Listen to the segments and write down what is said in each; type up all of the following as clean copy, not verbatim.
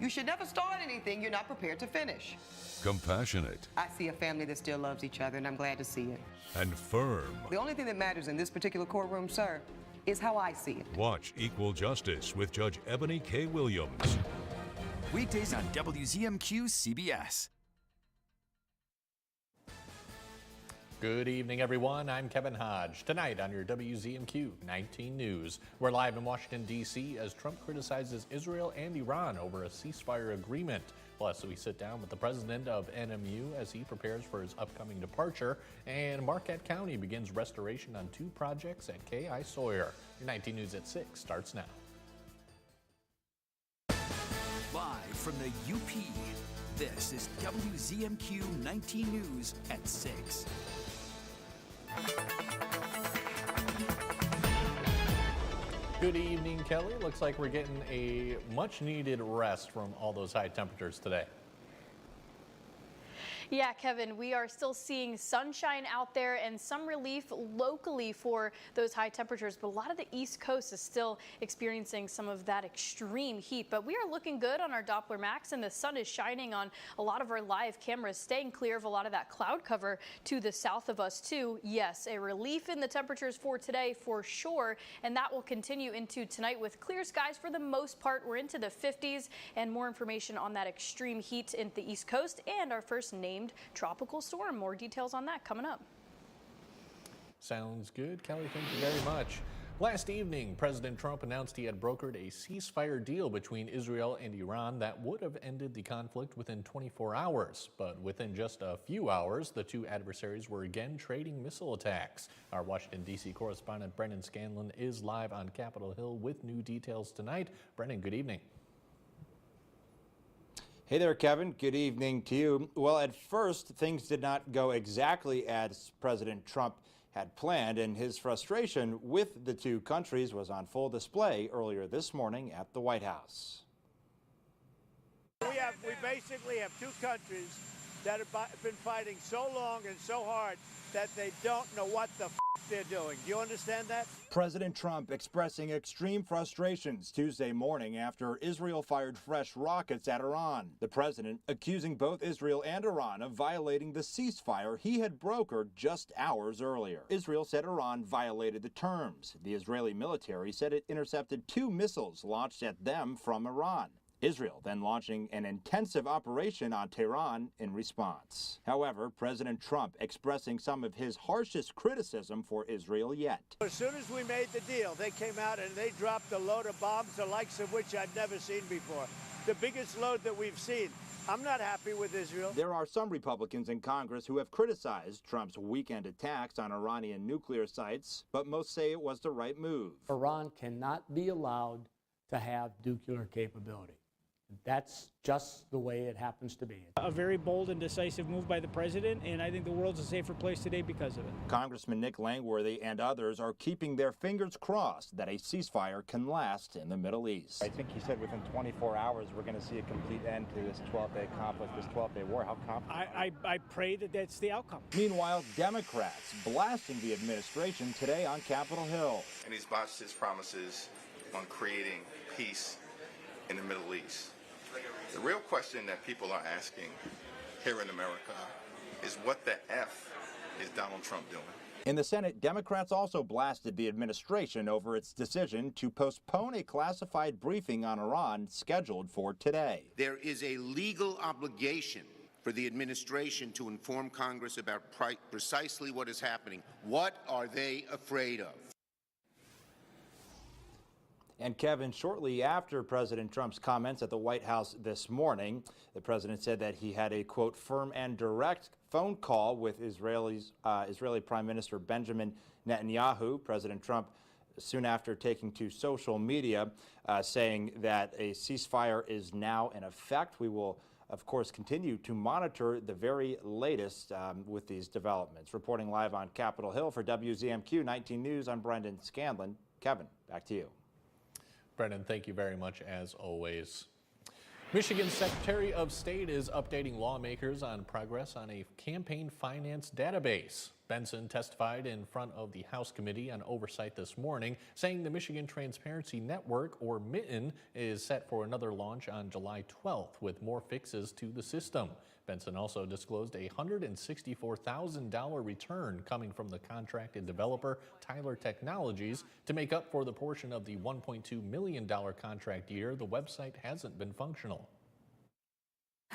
You should never start anything you're not prepared to finish. Compassionate. I see a family that still loves each other, and I'm glad to see it. And firm. The only thing that matters in this particular courtroom, sir, is how I see it. Watch Equal Justice with Judge Ebony K. Williams. Weekdays on WZMQ CBS. Good evening, everyone. I'm Kevin Hodge. Tonight on your WZMQ 19 News, we're live in Washington, D.C. as Trump criticizes Israel and Iran over a ceasefire agreement. Plus, we sit down with the president of NMU as he prepares for his upcoming departure. And Marquette County begins restoration on 2 projects at K.I. Sawyer. Your 19 News at 6 starts now. Live from the UP, this is WZMQ 19 News at 6. Good evening, Kelly. Looks like we're getting a much-needed rest from all those high temperatures today. Yeah, Kevin, we are still seeing sunshine out there and some relief locally for those high temperatures, but a lot of the East Coast is still experiencing some of that extreme heat. But we are looking good on our Doppler Max, and the sun is shining on a lot of our live cameras, staying clear of a lot of that cloud cover to the south of us, too. Yes, a relief in the temperatures for today for sure, and that will continue into tonight with clear skies for the most part. We're into the 50s, and more information on that extreme heat in the East Coast and our first named tropical storm. More details on that coming up. Sounds good, Kelly. Thank you very much. Last evening, President Trump announced he had brokered a ceasefire deal between Israel and Iran that would have ended the conflict within 24 hours. But within just a few hours, the two adversaries were again trading missile attacks. Our Washington, D.C. correspondent Brendan Scanlon is live on Capitol Hill with new details tonight. Brendan, good evening. Hey there, Kevin. Good evening to you. Well, at first, things did not go exactly as President Trump had planned, and his frustration with the two countries was on full display earlier this morning at the White House. We basically have two countries that have been fighting so long and so hard that they don't know what the they're doing. Do you understand that? President Trump expressing extreme frustrations Tuesday morning after Israel fired fresh rockets at Iran. The president accusing both Israel and Iran of violating the ceasefire he had brokered just hours earlier. Israel said Iran violated the terms. The Israeli military said it intercepted 2 missiles launched at them from Iran. Israel then launching an intensive operation on Tehran in response. However, President Trump expressing some of his harshest criticism for Israel yet. As soon as we made the deal, they came out and they dropped a load of bombs, the likes of which I'd never seen before. The biggest load that we've seen. I'm not happy with Israel. There are some Republicans in Congress who have criticized Trump's weekend attacks on Iranian nuclear sites, but most say it was the right move. Iran cannot be allowed to have nuclear capability. That's just the way it happens to be. A very bold and decisive move by the president, and I think the world's a safer place today because of it. Congressman Nick Langworthy and others are keeping their fingers crossed that a ceasefire can last in the Middle East. I think he said within 24 hours we're going to see a complete end to this 12-day conflict, this 12-day war. How confident? I pray that that's the outcome. Meanwhile, Democrats blasting the administration today on Capitol Hill. And he's botched his promises on creating peace in the Middle East. The real question that people are asking here in America is what the F is Donald Trump doing? In the Senate, Democrats also blasted the administration over its decision to postpone a classified briefing on Iran scheduled for today. There is a legal obligation for the administration to inform Congress about precisely what is happening. What are they afraid of? And Kevin, shortly after President Trump's comments at the White House this morning, the president said that he had a, quote, firm and direct phone call with Israeli Prime Minister Benjamin Netanyahu. President Trump, soon after taking to social media, saying that a ceasefire is now in effect. We will, of course, continue to monitor the very latest with these developments. Reporting live on Capitol Hill for WZMQ 19 News, I'm Brendan Scanlon. Kevin, back to you. Brendan, thank you very much as always. Michigan's Secretary of State is updating lawmakers on progress on a campaign finance database. Benson testified in front of the House Committee on Oversight this morning, saying the Michigan Transparency Network, or MITN, is set for another launch on July 12th with more fixes to the system. Benson also disclosed a $164,000 return coming from the contracted developer Tyler Technologies to make up for the portion of the $1.2 million contract year the website hasn't been functional.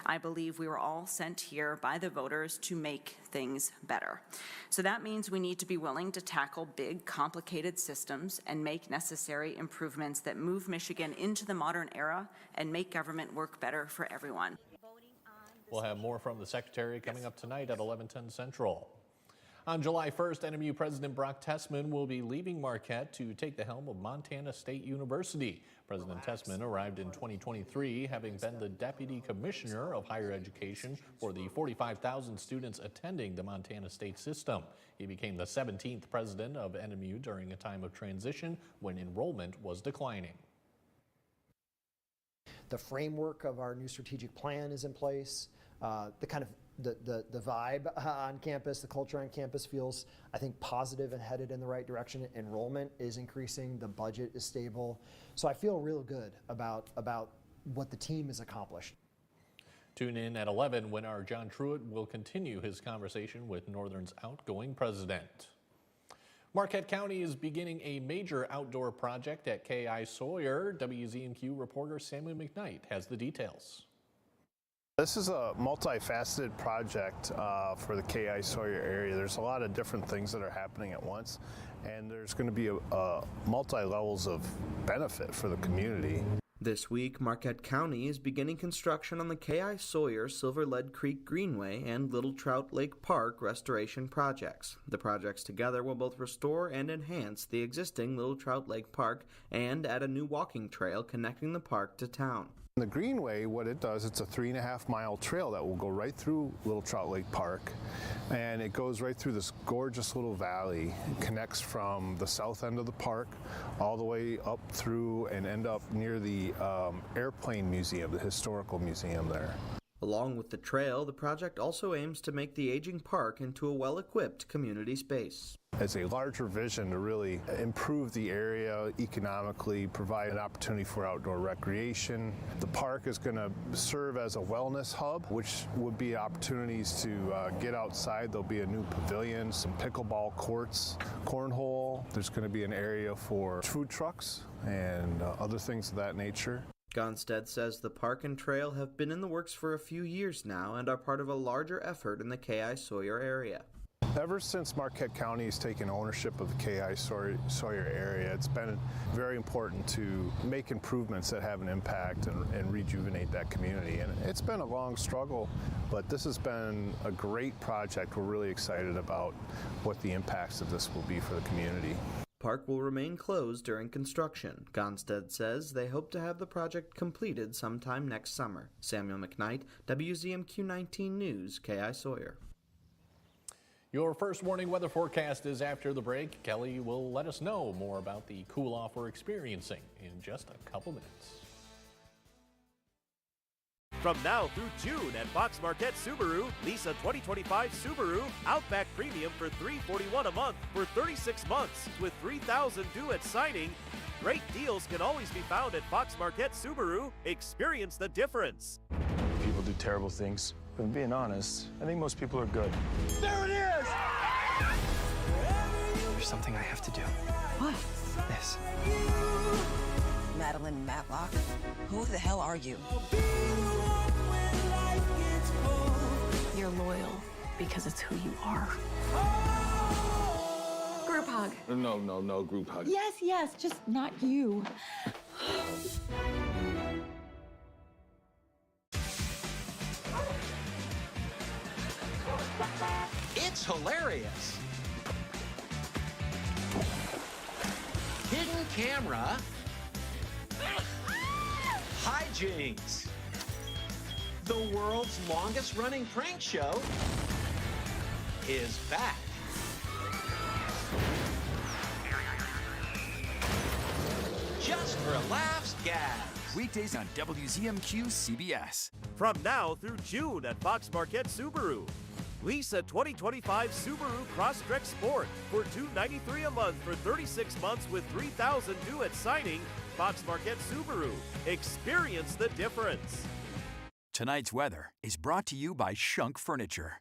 I believe we were all sent here by the voters to make things better. So that means we need to be willing to tackle big, complicated systems and make necessary improvements that move Michigan into the modern era and make government work better for everyone. We'll have more from the Secretary coming up tonight at 11:10 Central. On July 1st, NMU President Brock Tessman will be leaving Marquette to take the helm of Montana State University. President Tessman arrived in 2023, having been the Deputy Commissioner of Higher Education for the 45,000 students attending the Montana State system. He became the 17th president of NMU during a time of transition when enrollment was declining. The framework of our new strategic plan is in place. The vibe on campus, the culture on campus feels, I think, positive and headed in the right direction. Enrollment is increasing, the budget is stable. So I feel real good about what the team has accomplished. Tune in at 11 when our John Truitt will continue his conversation with Northern's outgoing president. Marquette County is beginning a major outdoor project at K.I. Sawyer. WZMQ reporter Samuel McKnight has the details. This is a multifaceted project for the K.I. Sawyer area. There's a lot of different things that are happening at once, and there's going to be a multi-levels of benefit for the community. This week, Marquette County is beginning construction on the K.I. Sawyer Silver Lead Creek Greenway and Little Trout Lake Park restoration projects. The projects together will both restore and enhance the existing Little Trout Lake Park and add a new walking trail connecting the park to town. The Greenway, what it does, it's a 3.5-mile trail that will go right through Little Trout Lake Park, and it goes right through this gorgeous little valley. It connects from the south end of the park all the way up through and end up near the Airplane Museum, the historical museum there. Along with the trail, the project also aims to make the aging park into a well-equipped community space. It's a larger vision to really improve the area economically, provide an opportunity for outdoor recreation. The park is going to serve as a wellness hub, which would be opportunities to get outside. There'll be a new pavilion, some pickleball courts, cornhole. There's going to be an area for food trucks and other things of that nature. Gonstead says the park and trail have been in the works for a few years now and are part of a larger effort in the K.I. Sawyer area. Ever since Marquette County has taken ownership of the K.I. Sawyer area, it's been very important to make improvements that have an impact and rejuvenate that community. And it's been a long struggle, but this has been a great project. We're really excited about what the impacts of this will be for the community. Park will remain closed during construction. Gonstead says they hope to have the project completed sometime next summer. Samuel McKnight, WZMQ 19 News, K.I. Sawyer. Your first warning weather forecast is after the break. Kelly will let us know more about the cool-off we're experiencing in just a couple minutes. From now through June at Fox Marquette Subaru, lease a 2025 Subaru Outback Premium for $341 a month for 36 months with $3,000 due at signing. Great deals can always be found at Fox Marquette Subaru. Experience the difference. People do terrible things, but being honest, I think most people are good. There it is! There's something I have to do. What? This. Madeline Matlock? Who the hell are you? You're loyal because it's who you are. Group hug. No group hug. Yes, just not you. It's hilarious. Hidden camera. Hijinks. The world's longest running prank show is back. Just for laughs, gags. Weekdays on WZMQ CBS. From now through June at Fox Marquette Subaru. Lease a 2025 Subaru Crosstrek Sport for $293 a month for 36 months with $3,000 due at signing. Fox Marquette Subaru. Experience the difference. Tonight's weather is brought to you by Shunk Furniture.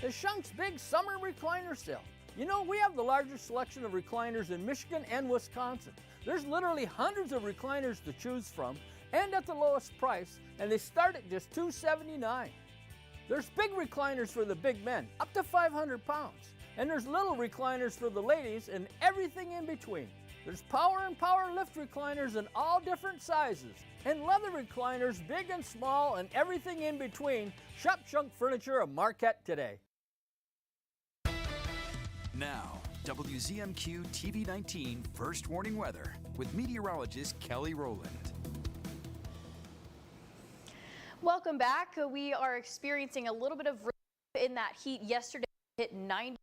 The Shunk's Big Summer Recliner Sale. You know, we have the largest selection of recliners in Michigan and Wisconsin. There's literally hundreds of recliners to choose from and at the lowest price, and they start at just $279. There's big recliners for the big men, up to 500 pounds. And there's little recliners for the ladies and everything in between. There's power and power lift recliners in all different sizes. And leather recliners, big and small, and everything in between. Shop Shunk Furniture of Marquette today. Now, WZMQ TV 19 First Warning Weather with meteorologist Kelly Rowland. Welcome back. We are experiencing a little bit of relief in that heat. Yesterday hit 90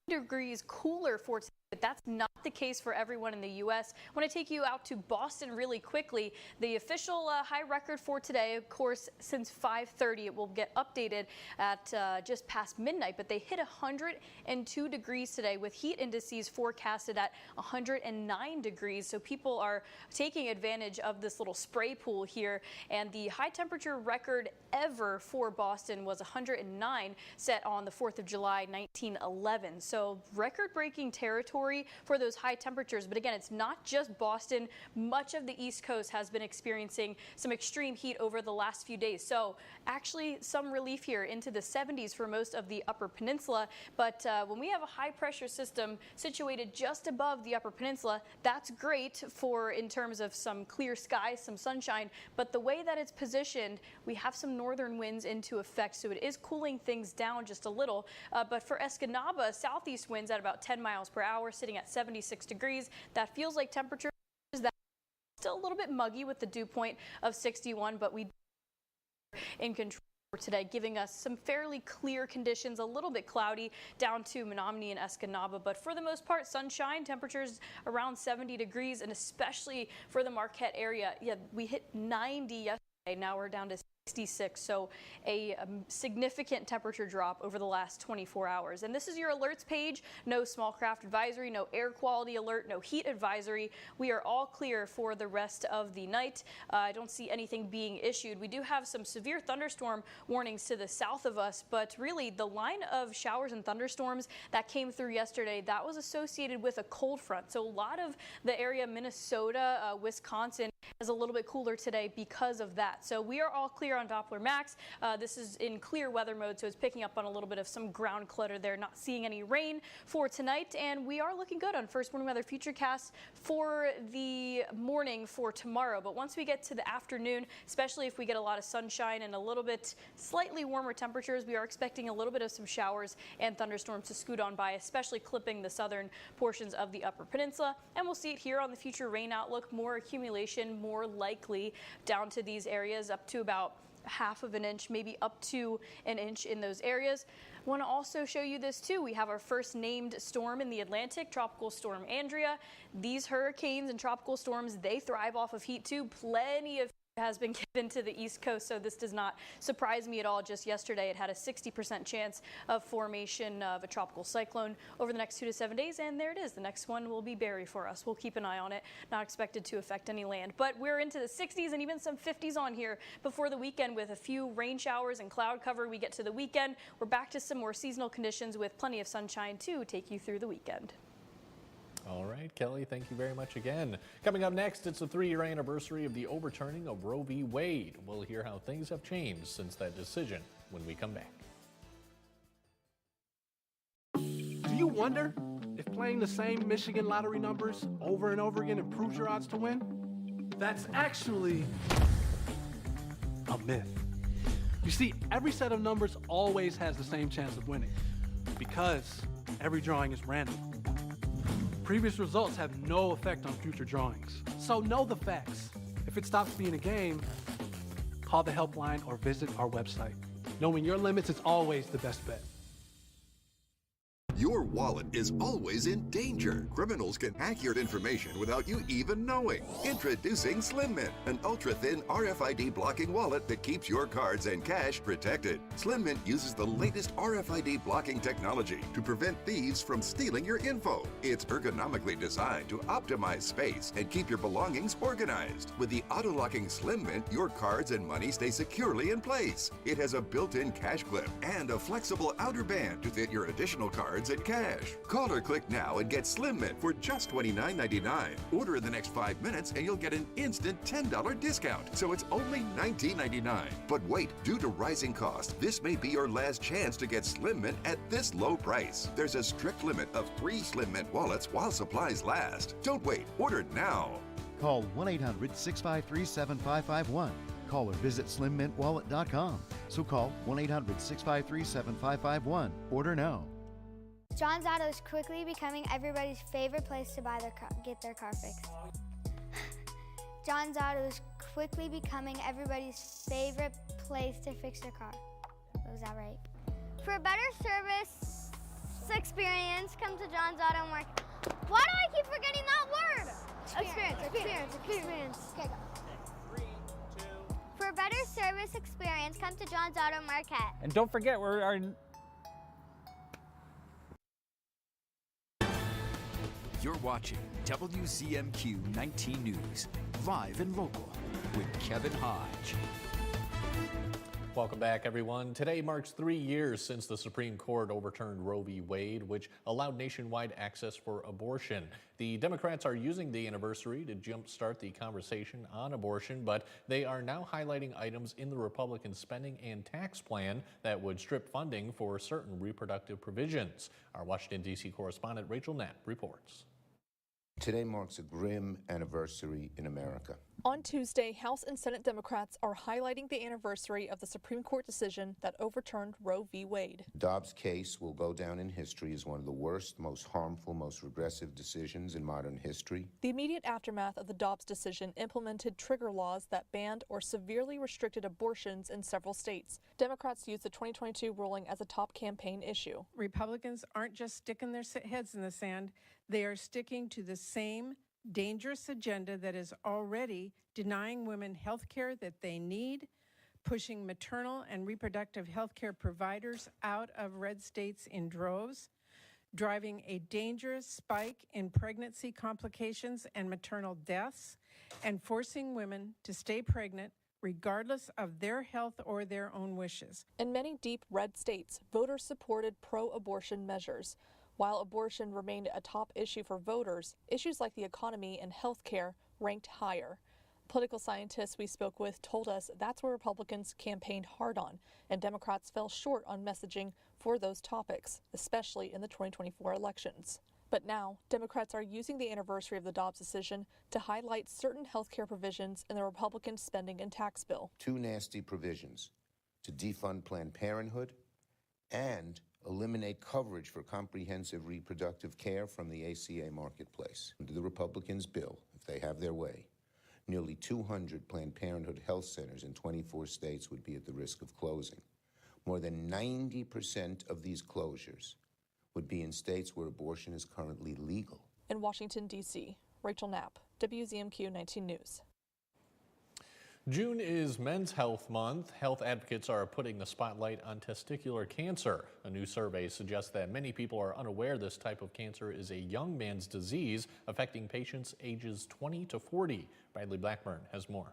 degrees cooler for today, but that's not the case for everyone in the U.S. I want to take you out to Boston really quickly. The official high record for today, of course, since 5:30, it will get updated at just past midnight, but they hit 102 degrees today with heat indices forecasted at 109 degrees. So people are taking advantage of this little spray pool here, and the high temperature record ever for Boston was 109, set on the 4th of July, 1911. So record-breaking territory for those high temperatures. But again, it's not just Boston. Much of the East Coast has been experiencing some extreme heat over the last few days. So actually some relief here into the 70s for most of the Upper Peninsula. But when we have a high pressure system situated just above the Upper Peninsula, that's great for in terms of some clear skies, some sunshine. But the way that it's positioned, we have some northern winds into effect. So it is cooling things down just a little. But for Escanaba, southeast winds at about 10 miles per hour, sitting at 76 degrees. That feels like temperature that still a little bit muggy with the dew point of 61, but we in control for today, giving us some fairly clear conditions, a little bit cloudy down to Menominee and Escanaba, but for the most part, sunshine, temperatures around 70 degrees, and especially for the Marquette area. Yeah, we hit 90 yesterday. Now we're down to 66, so a significant temperature drop over the last 24 hours. And this is your alerts page. No small craft advisory, no air quality alert, no heat advisory. We are all clear for the rest of the night. I don't see anything being issued. We do have some severe thunderstorm warnings to the south of us, but really the line of showers and thunderstorms that came through yesterday, that was associated with a cold front. So a lot of the area, Minnesota, Wisconsin, is a little bit cooler today because of that. So we are all clear on Doppler Max. This is in clear weather mode, so it's picking up on a little bit of some ground clutter there. Not seeing any rain for tonight, and we are looking good on First Warning Weather Futurecast for the morning for tomorrow. But once we get to the afternoon, especially if we get a lot of sunshine and a little bit slightly warmer temperatures, we are expecting a little bit of some showers and thunderstorms to scoot on by, especially clipping the southern portions of the Upper Peninsula. And we'll see it here on the future rain outlook. More accumulation, more likely down to these areas, up to about half of an inch, maybe up to an inch in those areas. I want to also show you this too. We have our first named storm in the Atlantic, Tropical Storm Andrea. These hurricanes and tropical storms, they thrive off of heat too. Plenty of has been given to the East Coast, so this does not surprise me at all. Just yesterday, it had a 60% chance of formation of a tropical cyclone over the next 2 to 7 days, and there it is. The next one will be Barry for us. We'll keep an eye on it. Not expected to affect any land, but we're into the 60s and even some 50s on here before the weekend with a few rain showers and cloud cover. We get to the weekend, we're back to some more seasonal conditions with plenty of sunshine to take you through the weekend. All right, Kelly, thank you very much again. Coming up next, it's the 3-year anniversary of the overturning of Roe v. Wade. We'll hear how things have changed since that decision when we come back. Do you wonder if playing the same Michigan lottery numbers over and over again improves your odds to win? That's actually a myth. You see, every set of numbers always has the same chance of winning because every drawing is random. Previous results have no effect on future drawings. So know the facts. If it stops being a game, call the helpline or visit our website. Knowing your limits is always the best bet. Your wallet is always in danger. Criminals can hack your information without you even knowing. Introducing Slim Mint, an ultra-thin RFID blocking wallet that keeps your cards and cash protected. Slim Mint uses the latest RFID blocking technology to prevent thieves from stealing your info. It's ergonomically designed to optimize space and keep your belongings organized. With the auto-locking Slim Mint, your cards and money stay securely in place. It has a built-in cash clip and a flexible outer band to fit your additional cards and cash. Call or click now and get Slim Mint for just $29.99. Order in the next 5 minutes and you'll get an instant $10 discount. So it's only $19.99. But wait, due to rising costs, this may be your last chance to get Slim Mint at this low price. There's a strict limit of 3 Slim Mint wallets while supplies last. Don't wait, order now. Call 1-800-653-7551. Call or visit slimmintwallet.com. So call 1-800-653-7551. Order now. John's Auto is quickly becoming everybody's favorite place to get their car fixed. John's Auto is quickly becoming everybody's favorite place to fix their car. Was that right? For a better service experience, come to John's Auto Market. Why do I keep forgetting that word? Experience. Okay, go. For a better service experience, come to John's Auto Market. And don't forget, You're watching WZMQ 19 News, live and local, with Kevin Hodge. Welcome back, everyone. Today marks 3 years since the Supreme Court overturned Roe v. Wade, which allowed nationwide access for abortion. The Democrats are using the anniversary to jumpstart the conversation on abortion, but they are now highlighting items in the Republican spending and tax plan that would strip funding for certain reproductive provisions. Our Washington, D.C. correspondent Rachel Knapp reports. Today marks a grim anniversary in America. On Tuesday, House and Senate Democrats are highlighting the anniversary of the Supreme Court decision that overturned Roe v. Wade. Dobbs' case will go down in history as one of the worst, most harmful, most regressive decisions in modern history. The immediate aftermath of the Dobbs decision implemented trigger laws that banned or severely restricted abortions in several states. Democrats used the 2022 ruling as a top campaign issue. Republicans aren't just sticking their heads in the sand, they are sticking to the same dangerous agenda that is already denying women health care that they need, pushing maternal and reproductive health care providers out of red states in droves, driving a dangerous spike in pregnancy complications and maternal deaths, and forcing women to stay pregnant regardless of their health or their own wishes. In many deep red states, voters supported pro-abortion measures. While abortion remained a top issue for voters, issues like the economy and health care ranked higher. Political scientists we spoke with told us that's where Republicans campaigned hard on, and Democrats fell short on messaging for those topics, especially in the 2024 elections. But now, Democrats are using the anniversary of the Dobbs decision to highlight certain health care provisions in the Republican spending and tax bill. 2 nasty provisions: to defund Planned Parenthood and eliminate coverage for comprehensive reproductive care from the ACA marketplace. Under the Republicans' bill, if they have their way, nearly 200 Planned Parenthood health centers in 24 states would be at the risk of closing. More than 90% of these closures would be in states where abortion is currently legal. In Washington, D.C., Rachel Knapp, WZMQ 19 News. June is Men's Health Month. Health advocates are putting the spotlight on testicular cancer. A new survey suggests that many people are unaware this type of cancer is a young man's disease affecting patients ages 20 to 40. Bradley Blackburn has more.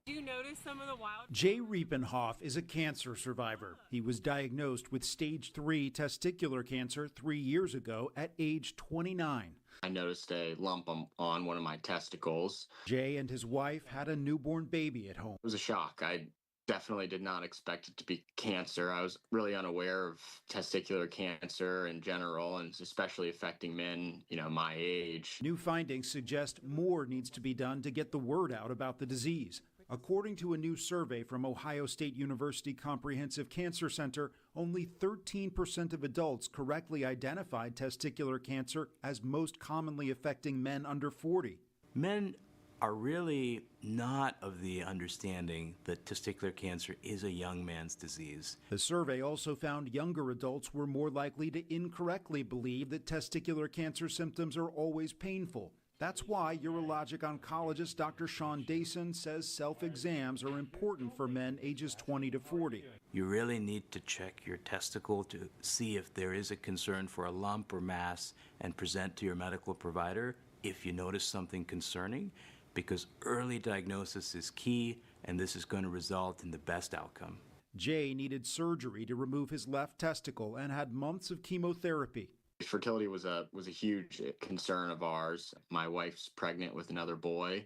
Do you notice some of the wild? Jay Riepenhoff is a cancer survivor. He was diagnosed with stage 3 testicular cancer 3 years ago at age 29. I noticed a lump on one of my testicles. Jay and his wife had a newborn baby at home. It was a shock. I definitely did not expect it to be cancer. I was really unaware of testicular cancer in general, and especially affecting men, my age. New findings suggest more needs to be done to get the word out about the disease. According to a new survey from Ohio State University Comprehensive Cancer Center, only 13% of adults correctly identified testicular cancer as most commonly affecting men under 40. Men are really not of the understanding that testicular cancer is a young man's disease. The survey also found younger adults were more likely to incorrectly believe that testicular cancer symptoms are always painful. That's why urologic oncologist Dr. Sean Dason says self-exams are important for men ages 20 to 40. You really need to check your testicle to see if there is a concern for a lump or mass and present to your medical provider if you notice something concerning, because early diagnosis is key, and this is going to result in the best outcome. Jay needed surgery to remove his left testicle and had months of chemotherapy. Fertility was a huge concern of ours. My wife's pregnant with another boy.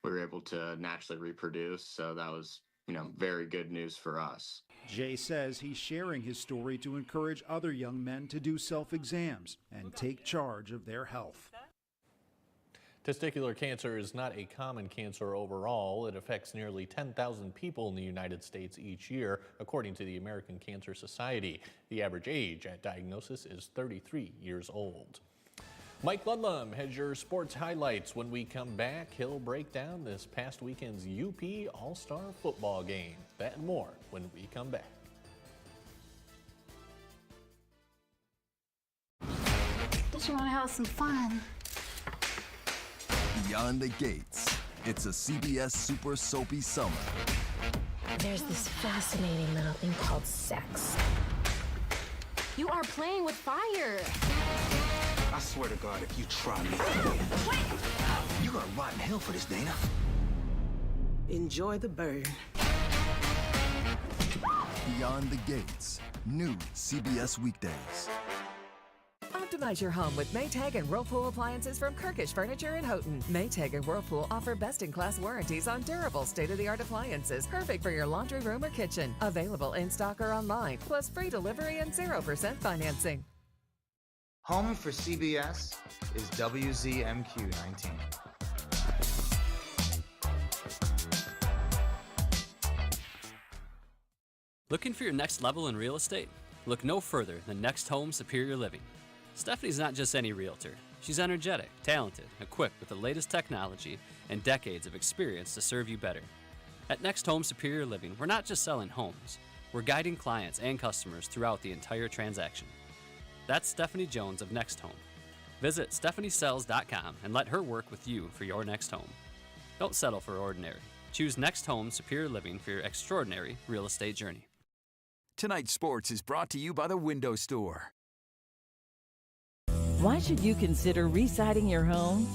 We were able to naturally reproduce, so that was, very good news for us. Jay says he's sharing his story to encourage other young men to do self-exams and take charge of their health. Testicular cancer is not a common cancer overall. It affects nearly 10,000 people in the United States each year, according to the American Cancer Society. The average age at diagnosis is 33 years old. Mike Ludlam has your sports highlights. When we come back, he'll break down this past weekend's UP All-Star football game. That and more when we come back. Don't you want to have some fun? Beyond the Gates. It's a CBS super soapy summer. There's this fascinating little thing called sex. You are playing with fire. I swear to God, if you try me, you're gonna rot in hell for this, Dana. Enjoy the burn. Beyond the Gates. New CBS weekdays. Optimize your home with Maytag and Whirlpool appliances from Kirkish Furniture in Houghton. Maytag and Whirlpool offer best-in-class warranties on durable, state-of-the-art appliances, perfect for your laundry room or kitchen. Available in stock or online, plus free delivery and 0% financing. Home for CBS is WZMQ 19. Looking for your next level in real estate? Look no further than Next Home Superior Living. Stephanie's not just any realtor. She's energetic, talented, equipped with the latest technology, and decades of experience to serve you better. At Next Home Superior Living, we're not just selling homes. We're guiding clients and customers throughout the entire transaction. That's Stephanie Jones of Next Home. Visit stephaniesells.com and let her work with you for your next home. Don't settle for ordinary. Choose Next Home Superior Living for your extraordinary real estate journey. Tonight's sports is brought to you by the Window Store. Why should you consider re-siding your home?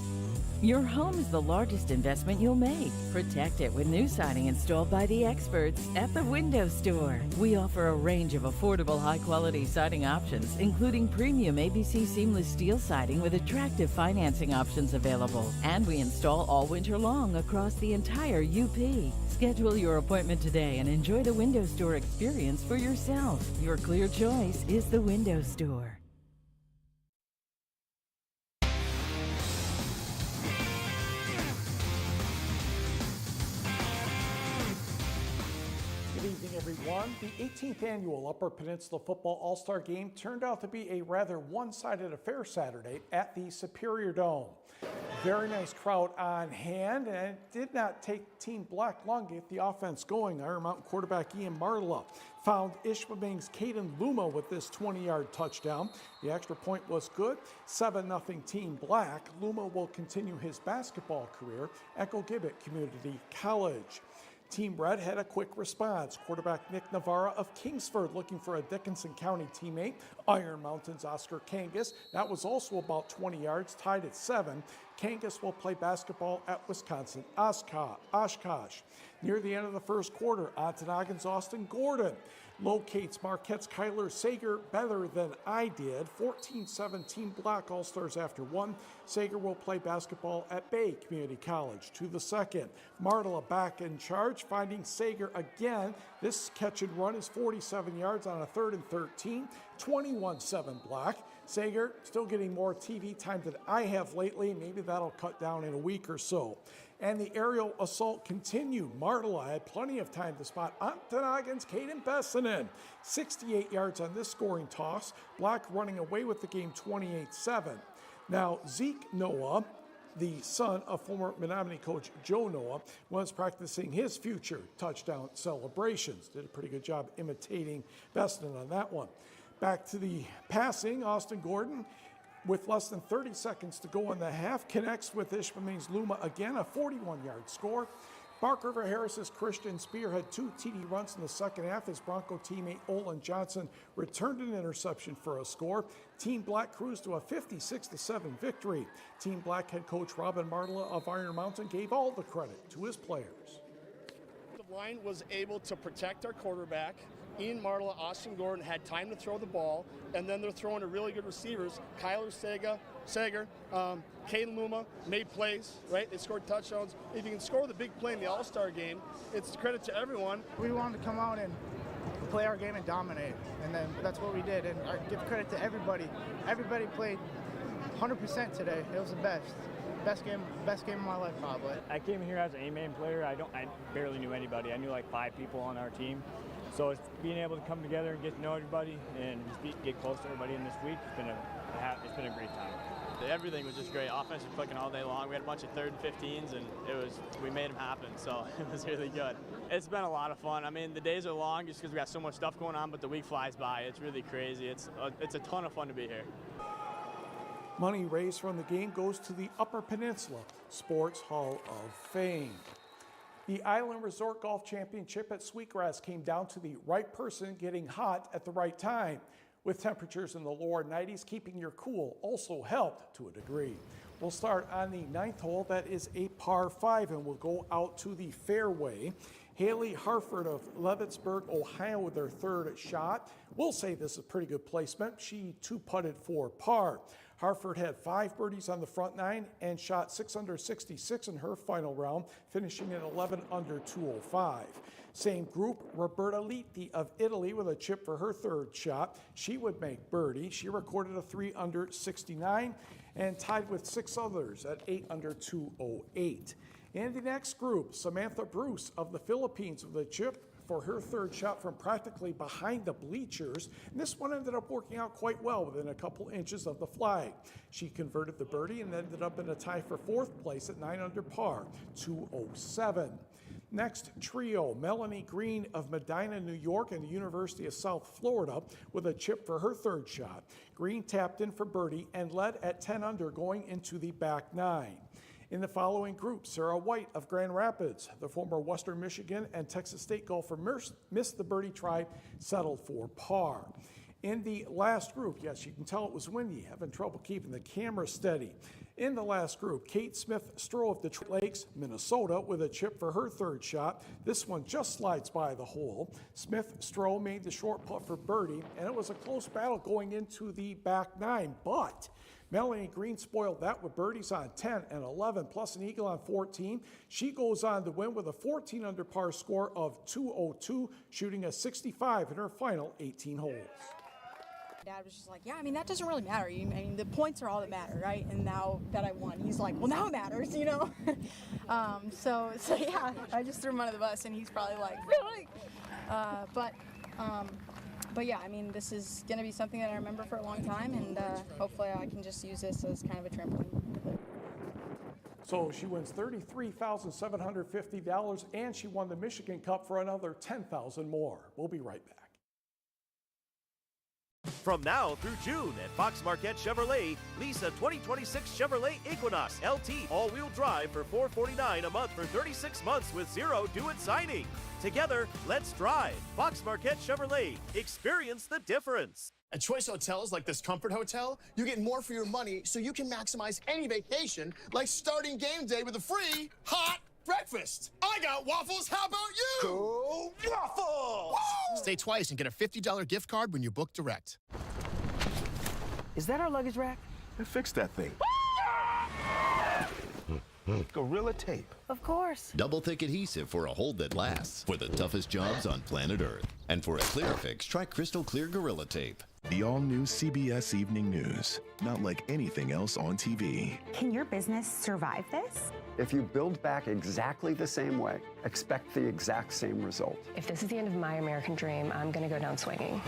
Your home is the largest investment you'll make. Protect it with new siding installed by the experts at the Window Store. We offer a range of affordable, high-quality siding options, including premium ABC seamless steel siding with attractive financing options available. And we install all winter long across the entire UP. Schedule your appointment today and enjoy the Window Store experience for yourself. Your clear choice is the Window Store. Good evening, everyone. The 18th annual Upper Peninsula Football All-Star Game turned out to be a rather one-sided affair Saturday at the Superior Dome. Very nice crowd on hand, and it did not take Team Black long to get the offense going. Iron Mountain quarterback Ian Martela found Ishpeming's Caden Luma with this 20-yard touchdown. The extra point was good. 7-0 Team Black. Luma will continue his basketball career at Gibbet Community College. Team Red had a quick response. Quarterback Nick Navarra of Kingsford looking for a Dickinson County teammate. Iron Mountain's Oscar Kangas. That was also about 20 yards, tied at 7. Kangas will play basketball at Wisconsin Oshkosh. Near the end of the first quarter, Ontonoggin's Austin Gordon locates Marquette's Kyler Sager better than I did. 14-7 Team Black All-Stars after 1. Sager will play basketball at Bay Community College. To the second, Martela back in charge, finding Sager again. This catch and run is 47 yards on a 3rd and 13. 21-7 Black. Sager still getting more TV time than I have lately. Maybe that'll cut down in a week or so. And the aerial assault continued. Martela had plenty of time to spot Ontonoggin's Caden Bessinen. 68 yards on this scoring toss. Black running away with the game 28-7. Now, Zeke Noah the son of former Menominee coach Joe Noah, was practicing his future touchdown celebrations. Did a pretty good job imitating Beston on that one. Back to the passing, Austin Gordon, with less than 30 seconds to go in the half, connects with Ishmael's Luma again, a 41-yard score. Park River Harris's Christian Spear had 2 TD runs in the second half. His Bronco teammate Olin Johnson returned an interception for a score. Team Black cruised to a 56-7 victory. Team Black head coach Robin Martela of Iron Mountain gave all the credit to his players. The line was able to protect our quarterback. Ian Martela, Austin Gordon had time to throw the ball, and then they're throwing to really good receivers. Kyler Sager, Caden Luma made plays, right? They scored touchdowns. If you can score the big play in the All-Star game, it's credit to everyone. We wanted to come out and play our game and dominate, and then that's what we did. And I give credit to everybody. Everybody played 100% today. It was the best. Best game of my life, probably. I came here as an A-main player. I barely knew anybody. I knew like 5 people on our team. So it's being able to come together and get to know everybody and just get close to everybody in this week. It's been a great time. Everything was just great. Offensive clicking all day long. We had a bunch of 3rd and 15s, and we made them happen. So it was really good. It's been a lot of fun. I mean, the days are long just because we got so much stuff going on, but the week flies by. It's really crazy. It's a ton of fun to be here. Money raised from the game goes to the Upper Peninsula Sports Hall of Fame. The Island Resort Golf Championship at Sweetgrass came down to the right person getting hot at the right time. With temperatures in the lower 90s, keeping your cool also helped to a degree. We'll start on the 9th hole. That is a par 5, and we'll go out to the fairway. Haley Harford of Leavittsburg, Ohio, with her 3rd shot. We'll say this is a pretty good placement. She 2-putted for par. Harford had 5 birdies on the front 9 and shot 6 under 66 in her final round, finishing at 11 under 205. Same group, Roberta Litti of Italy with a chip for her 3rd shot. She would make birdie. She recorded a 3 under 69 and tied with 6 others at 8 under 208. In the next group, Samantha Bruce of the Philippines with a chip for her 3rd shot from practically behind the bleachers. And this one ended up working out quite well within a couple inches of the flag. She converted the birdie and ended up in a tie for 4th place at 9 under par, 207. Next trio, Melanie Green of Medina, New York and the University of South Florida with a chip for her 3rd shot. Green tapped in for birdie and led at 10 under going into the back 9. In the following group, Sarah White of Grand Rapids, the former Western Michigan and Texas State golfer, missed the birdie try, settled for par. In the last group, yes, you can tell it was windy, having trouble keeping the camera steady. In the last group, Kate Smith-Stroh of Detroit Lakes, Minnesota, with a chip for her 3rd shot. This one just slides by the hole. Smith-Stroh made the short putt for birdie, and it was a close battle going into the back 9, but Melanie Green spoiled that with birdies on 10 and 11, plus an eagle on 14. She goes on to win with a 14 under par score of 202, shooting a 65 in her final 18 holes. Dad was just like, yeah, I mean, that doesn't really matter. I mean, the points are all that matter, right? And now that I won, he's like, well, now it matters, you know? So yeah, I just threw him under the bus, and he's probably like, really? But yeah, I mean, this is going to be something that I remember for a long time, and hopefully I can just use this as kind of a trampoline. So she wins $33,750, and she won the Michigan Cup for another $10,000 more. We'll be right back. From now through June at Fox Marquette Chevrolet, lease a 2026 Chevrolet Equinox LT all-wheel drive for $449 a month for 36 months with 0 due at signing. Together, let's drive. Fox Marquette Chevrolet. Experience the difference. At Choice Hotels, like this Comfort Hotel, you get more for your money so you can maximize any vacation, like starting game day with a free hot breakfast. I got waffles. How about you? Go Waffles! Woo! Stay twice and get a $50 gift card when you book direct. Is that our luggage rack? I fixed that thing. Gorilla Tape. Of course. Double thick adhesive for a hold that lasts. For the toughest jobs on planet Earth. And for a clear fix, try Crystal Clear Gorilla Tape. The all-new CBS Evening News. Not like anything else on TV. Can your business survive this? If you build back exactly the same way, expect the exact same result. If this is the end of my American dream, I'm going to go down swinging.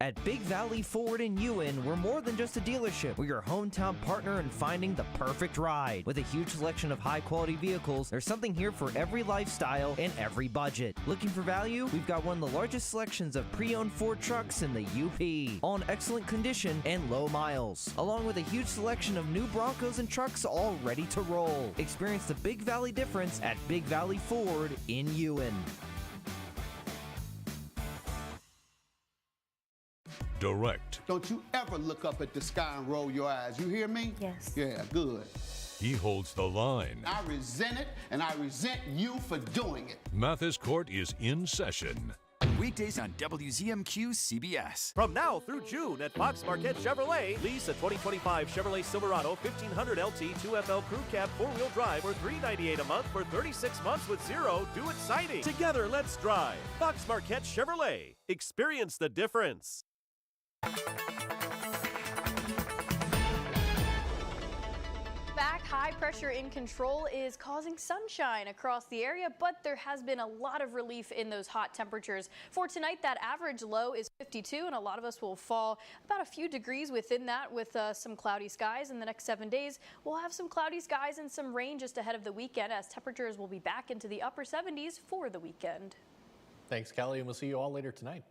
At Big Valley Ford in Ewan, we're more than just a dealership. We're your hometown partner in finding the perfect ride. With a huge selection of high-quality vehicles, there's something here for every lifestyle and every budget. Looking for value? We've got one of the largest selections of pre-owned Ford trucks in the UP, all in excellent condition and low miles, along with a huge selection of new Broncos and trucks all ready to roll. Experience the Big Valley difference at Big Valley Ford in Ewan. Direct. Don't you ever look up at the sky and roll your eyes. You hear me? Yes. Yeah, good. He holds the line. I resent it, and I resent you for doing it. Mathis Court is in session. Weekdays on WZMQ CBS. From now through June at Fox Marquette Chevrolet, lease a 2025 Chevrolet Silverado 1500 LT 2FL Crew Cab 4-wheel drive for $398 a month for 36 months with zero due at signing. Together, let's drive. Fox Marquette Chevrolet. Experience the difference. Back, high pressure in control is causing sunshine across the area, but there has been a lot of relief in those hot temperatures. For tonight, that average low is 52, and a lot of us will fall about a few degrees within that with some cloudy skies. In the next 7 days, we'll have some cloudy skies and some rain just ahead of the weekend, as temperatures will be back into the upper 70s for the weekend. Thanks, Kelly, and we'll see you all later tonight.